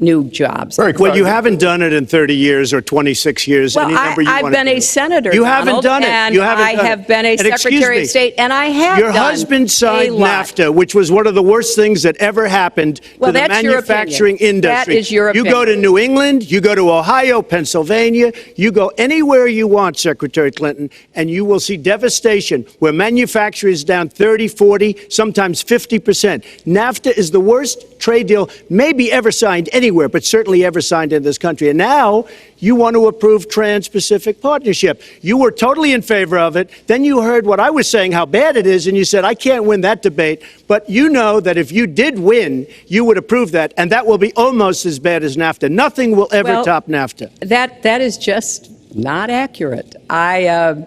new jobs. Well, you haven't done it in 30 years or 26 years. Well, I've been a senator. You haven't done it. And I have been a Secretary of State, and I have Your husband signed NAFTA, which was one of the worst things that ever happened to the manufacturing industry. That is your opinion. You go to New England, you go to Ohio, Pennsylvania, you go anywhere you want, Secretary Clinton, and you will see devastation where manufacturing is down 30, 40, sometimes 50%. NAFTA is the worst trade deal maybe ever signed anywhere, but certainly ever signed in this country. And now you want to approve Trans-Pacific Partnership. You were totally in favor of it. Then you heard what I was saying, how bad it is, and you said, I can't win that debate. But you know that if you did win, you would approve that, and that will be almost as bad as NAFTA. Nothing will ever top NAFTA. That is just not accurate. I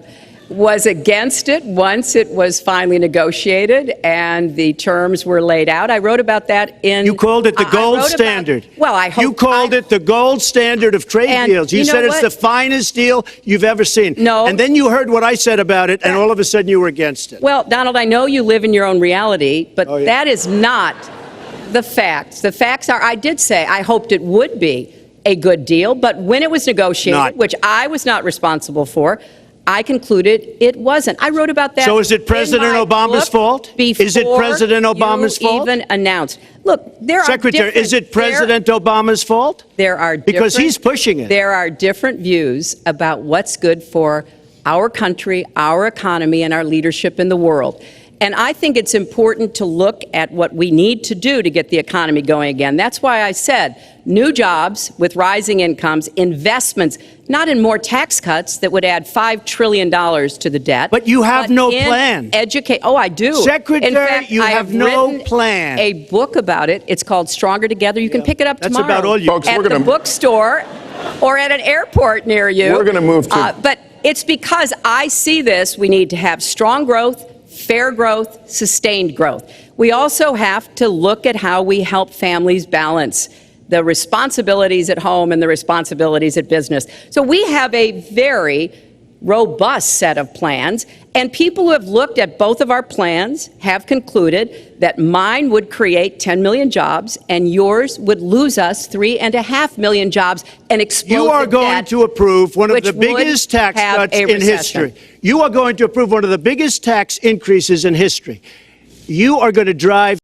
was against it once it was finally negotiated and the terms were laid out. I wrote about that in... You called it the gold standard. Well, I hope... You called it the gold standard of trade deals. You said it's the finest deal you've ever seen. No. And then you heard what I said about it, and all of a sudden you were against it. Well, Donald, I know you live in your own reality, but that is not the facts. The facts are, I did say I hoped it would be a good deal, but when it was negotiated, which I was not responsible for, I concluded it wasn't. I wrote about that. So is it President Obama's fault? Is it President Obama's fault? Even announced. Look, there are Secretary, is it President Obama's fault? There are because he's pushing it. There are different views about what's good for our country, our economy, and our leadership in the world. And I think it's important to look at what we need to do to get the economy going again. That's why I said new jobs with rising incomes, investments, not in more tax cuts that would add $5 trillion to the debt. But you have no plan. Oh, I do. Secretary, in fact, you have no plan. A book about it. It's called Stronger Together. You can pick it up tomorrow. That's about all you... Folks, at the bookstore or at an airport near you. We're going to move to... But it's because I see this. We need to have strong growth, fair growth, sustained growth. We also have to look at how we help families balance the responsibilities at home and the responsibilities at business. So we have a very robust set of plans, and people who have looked at both of our plans have concluded that mine would create 10 million jobs and yours would lose us 3.5 million jobs and explode You are going to approve one of the biggest tax cuts in history. You are going to approve one of the biggest tax increases in history. You are going to drive